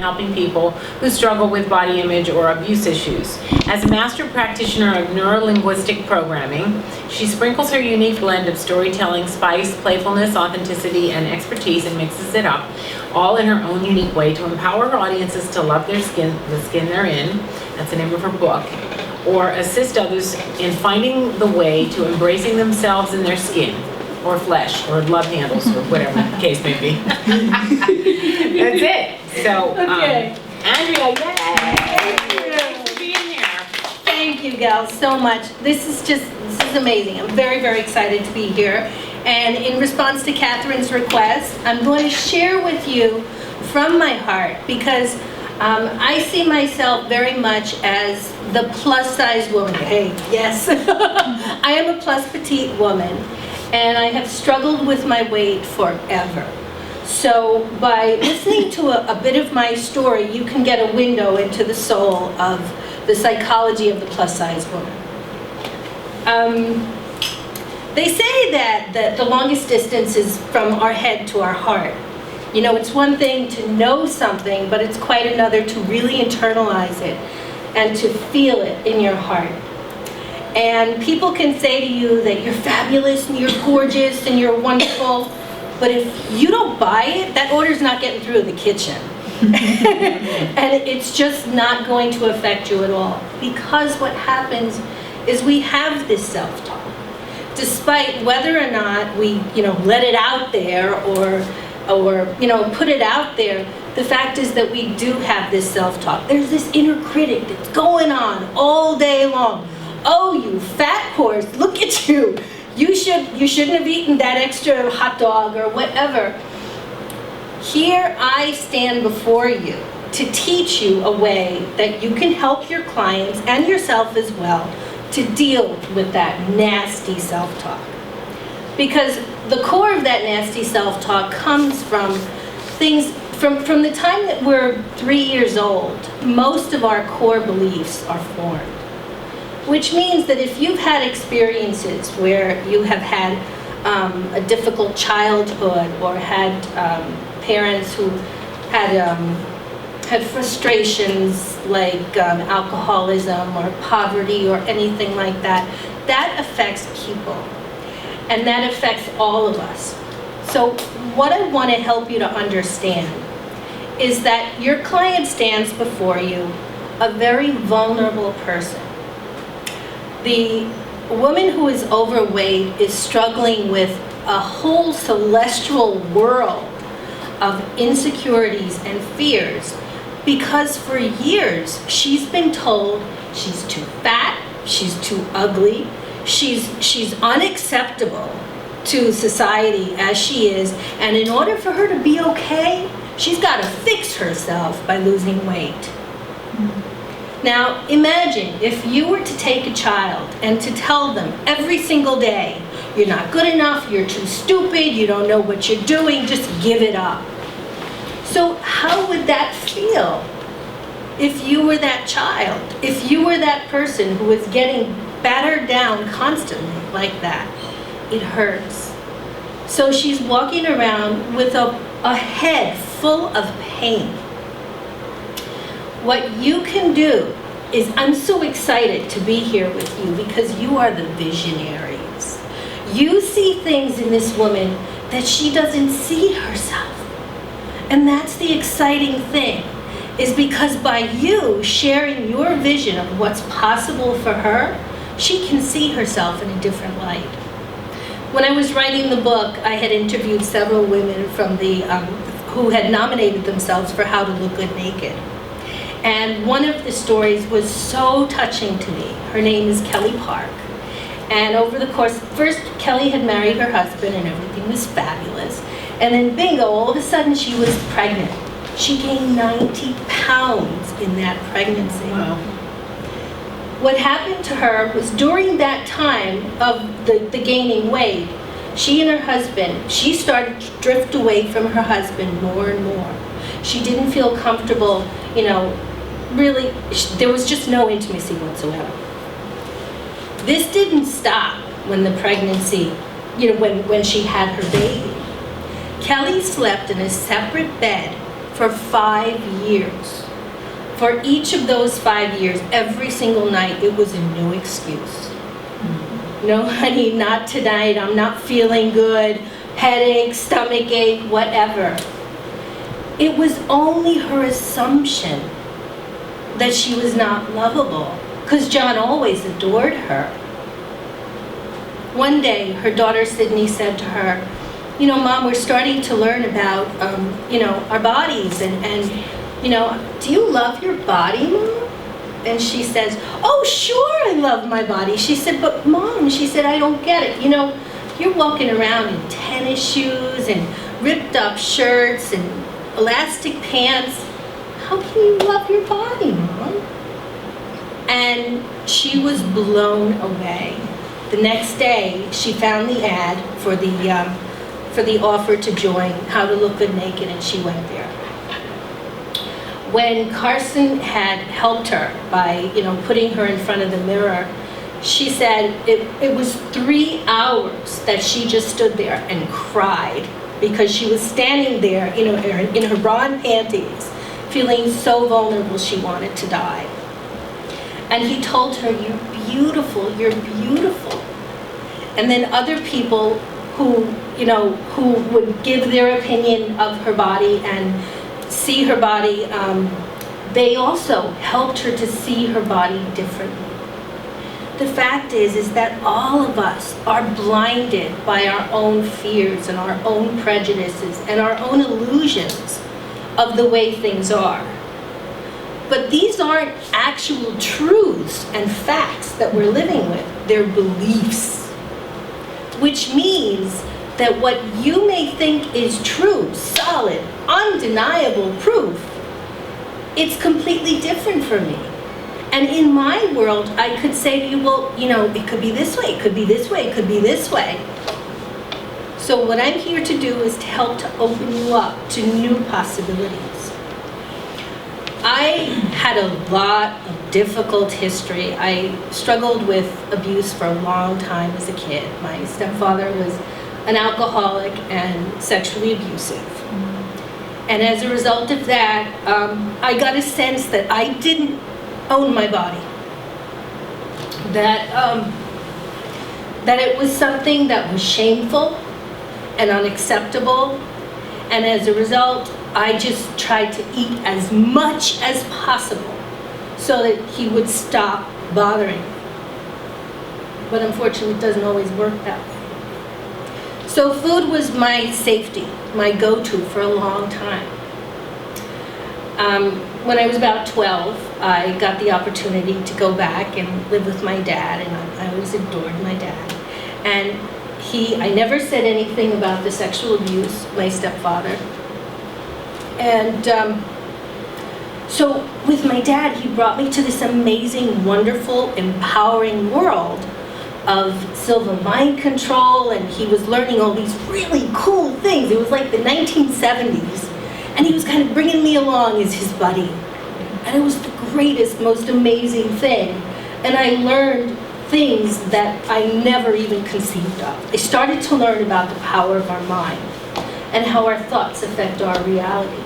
helping people who struggle with body image or abuse issues. As a master practitioner of neuro-linguistic programming, she sprinkles her unique blend of storytelling, spice, playfulness, authenticity, and expertise and mixes it up, all in her own unique way to empower her audiences to love their skin, the skin they're in, that's the name of her book, or assist others in finding the way to embracing themselves in their skin, or flesh, or love handles, or whatever the case may be. That's it. So, Okay. Andrea, yay! Thanks for being here. Thank you, gals, so much. This is amazing. I'm very, very excited to be here. And in response to Catherine's request, I'm going to share with you from my heart, because I see myself very much as the plus-size woman. Hey, yes. I am a plus petite woman, and I have struggled with my weight forever. So by listening to a bit of my story, you can get a window into the soul of the psychology of the plus-size woman. They say that the longest distance is from our head to our heart. You know, it's one thing to know something, but it's quite another to really internalize it and to feel it in your heart. And people can say to you that you're fabulous and you're gorgeous and you're wonderful, but if you don't buy it, that order's not getting through the kitchen. And it's just not going to affect you at all. Because what happens is we have this self-talk. Despite whether or not we, let it out there or put it out there, the fact is that we do have this self-talk. There's this inner critic that's going on all day long. Oh, you fat horse, look at you. You shouldn't have eaten that extra hot dog or whatever. Here I stand before you to teach you a way that you can help your clients and yourself as well to deal with that nasty self-talk. Because the core of that nasty self-talk comes from things, from the time that we're 3 years old, most of our core beliefs are formed. Which means that if you've had experiences where you have had a difficult childhood or had parents who had frustrations like alcoholism or poverty or anything like that, that affects people. And that affects all of us. So what I want to help you to understand is that your client stands before you a very vulnerable person. The woman who is overweight is struggling with a whole celestial world of insecurities and fears because for years she's been told she's too fat, she's too ugly, she's unacceptable to society as she is, and in order for her to be okay, she's got to fix herself by losing weight. Now, imagine if you were to take a child and to tell them every single day, you're not good enough, you're too stupid, you don't know what you're doing, just give it up. So how would that feel if you were that child? If you were that person who was getting battered down constantly like that? It hurts. So she's walking around with a head full of pain. What you can do is, I'm so excited to be here with you because you are the visionaries. You see things in this woman that she doesn't see herself. And that's the exciting thing, is because by you sharing your vision of what's possible for her, she can see herself in a different light. When I was writing the book, I had interviewed several women from who had nominated themselves for How to Look Good Naked. And one of the stories was so touching to me. Her name is Kelly Park. And over the course, first Kelly had married her husband and everything was fabulous. And then bingo, all of a sudden she was pregnant. She gained 90 pounds in that pregnancy. Wow. What happened to her was during that time of the gaining weight, she and her husband, she started to drift away from her husband more and more. She didn't feel comfortable, really, there was just no intimacy whatsoever. This didn't stop when the pregnancy, when she had her baby. Kelly slept in a separate bed for 5 years. For each of those 5 years, every single night, it was a new excuse. No, honey, not tonight. I'm not feeling good. Headache, stomach ache, whatever. It was only her assumption that she was not lovable, because John always adored her. One day, her daughter Sydney said to her, you know, Mom, we're starting to learn about, our bodies, and do you love your body, Mom? And she says, oh, sure, I love my body. She said, but Mom, she said, I don't get it. You know, you're walking around in tennis shoes and ripped up shirts and elastic pants. How can you love your body, Mom? And she was blown away. The next day, she found the ad for the offer to join How to Look Good Naked, and she went there. When Carson had helped her by, putting her in front of the mirror, she said it was 3 hours that she just stood there and cried because she was standing there, in her bra and panties, feeling so vulnerable she wanted to die. And he told her, you're beautiful, you're beautiful. And then other people who would give their opinion of her body and see her body, they also helped her to see her body differently. The fact is that all of us are blinded by our own fears and our own prejudices and our own illusions of the way things are. But these aren't actual truths and facts that we're living with. They're beliefs. Which means that what you may think is true, solid, undeniable proof, it's completely different from me. And in my world, I could say to you, well, it could be this way, it could be this way, it could be this way. So what I'm here to do is to help to open you up to new possibilities. I had a lot of difficult history. I struggled with abuse for a long time as a kid. My stepfather was an alcoholic and sexually abusive. And as a result of that, I got a sense that I didn't own my body. That it was something that was shameful and unacceptable. And as a result, I just tried to eat as much as possible so that he would stop bothering me. But unfortunately, it doesn't always work that way. So food was my safety, my go-to for a long time. When I was about 12, I got the opportunity to go back and live with my dad, and I always adored my dad. And I never said anything about the sexual abuse, my stepfather. And so with my dad, he brought me to this amazing, wonderful, empowering world of silver mind control, and he was learning all these really cool things. It was like the 1970s, and he was kind of bringing me along as his buddy. And it was the greatest, most amazing thing. And I learned things that I never even conceived of. I started to learn about the power of our mind and how our thoughts affect our reality.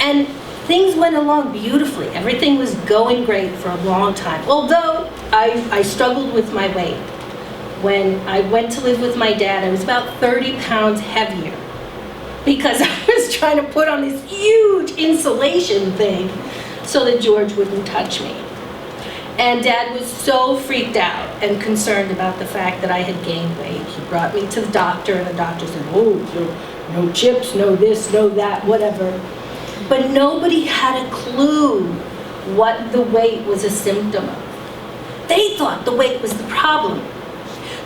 And things went along beautifully. Everything was going great for a long time. Although I struggled with my weight. When I went to live with my dad, I was about 30 pounds heavier because I was trying to put on this huge insulation thing so that George wouldn't touch me. And Dad was so freaked out and concerned about the fact that I had gained weight. He brought me to the doctor, and the doctor said, oh, no chips, no this, no that, whatever. But nobody had a clue what the weight was a symptom of. They thought the weight was the problem.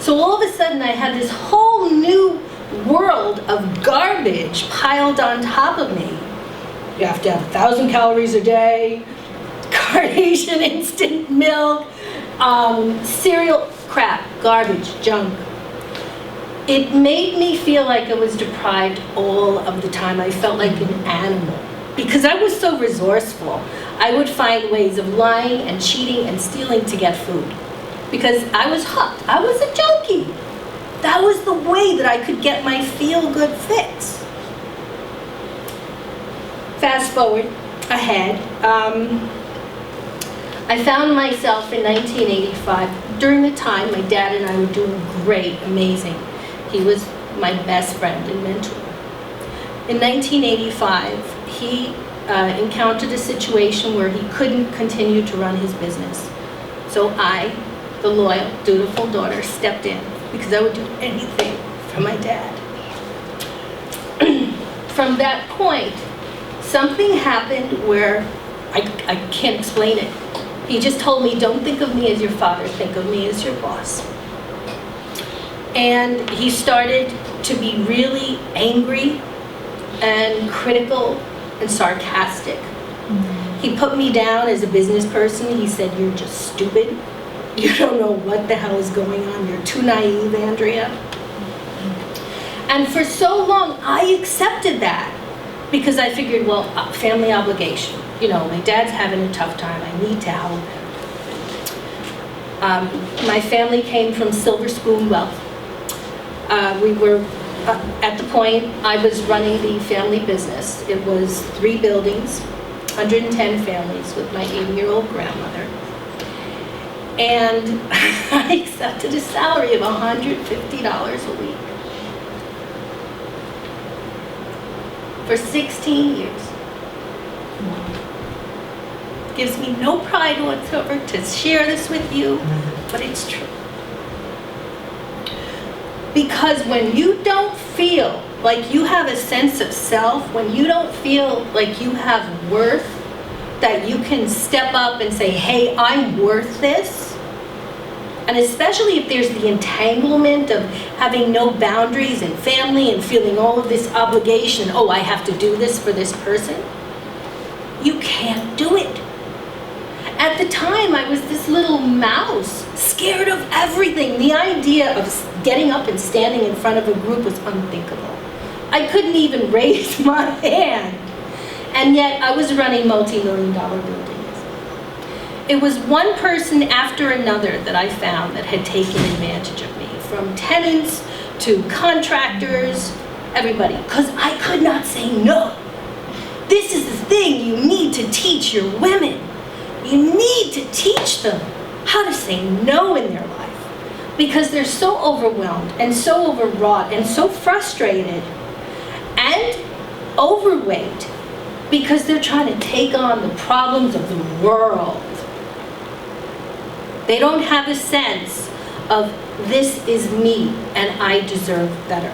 So all of a sudden I had this whole new world of garbage piled on top of me. You have to have 1,000 calories a day, Carnation instant milk, cereal, crap, garbage, junk. It made me feel like I was deprived all of the time. I felt like an animal because I was so resourceful. I would find ways of lying and cheating and stealing to get food because I was hooked. I was a junkie. That was the way that I could get my feel-good fix. Fast forward ahead. I found myself in 1985. During the time, my dad and I were doing great, amazing. He was my best friend and mentor. In 1985, he encountered a situation where he couldn't continue to run his business. So I, the loyal, dutiful daughter, stepped in because I would do anything for my dad. From that point, something happened where I can't explain it. He just told me, don't think of me as your father, think of me as your boss. And he started to be really angry and critical and sarcastic. He put me down as a business person. He said, you're just stupid. You don't know what the hell is going on. You're too naive, Andrea. And for so long, I accepted that because I figured, well, family obligation. You know, my dad's having a tough time. I need to help him. My family came from silver spoon wealth. We were at the point I was running the family business. It was 3 buildings, 110 families with my 80-year-old grandmother. And I accepted a salary of $150 a week for 16 years. Gives me no pride whatsoever to share this with you, but it's true. Because when you don't feel like you have a sense of self, when you don't feel like you have worth, that you can step up and say, hey, I'm worth this, and especially if there's the entanglement of having no boundaries and family and feeling all of this obligation, oh, I have to do this for this person, you can't do it. At the time, I was this little mouse, scared of everything. The idea of getting up and standing in front of a group was unthinkable. I couldn't even raise my hand. And yet, I was running multi-million-dollar buildings. It was one person after another that I found that had taken advantage of me, from tenants to contractors, everybody, because I could not say no. This is the thing you need to teach your women. You need to teach them how to say no in their life because they're so overwhelmed and so overwrought and so frustrated and overweight because they're trying to take on the problems of the world. They don't have a sense of this is me and I deserve better.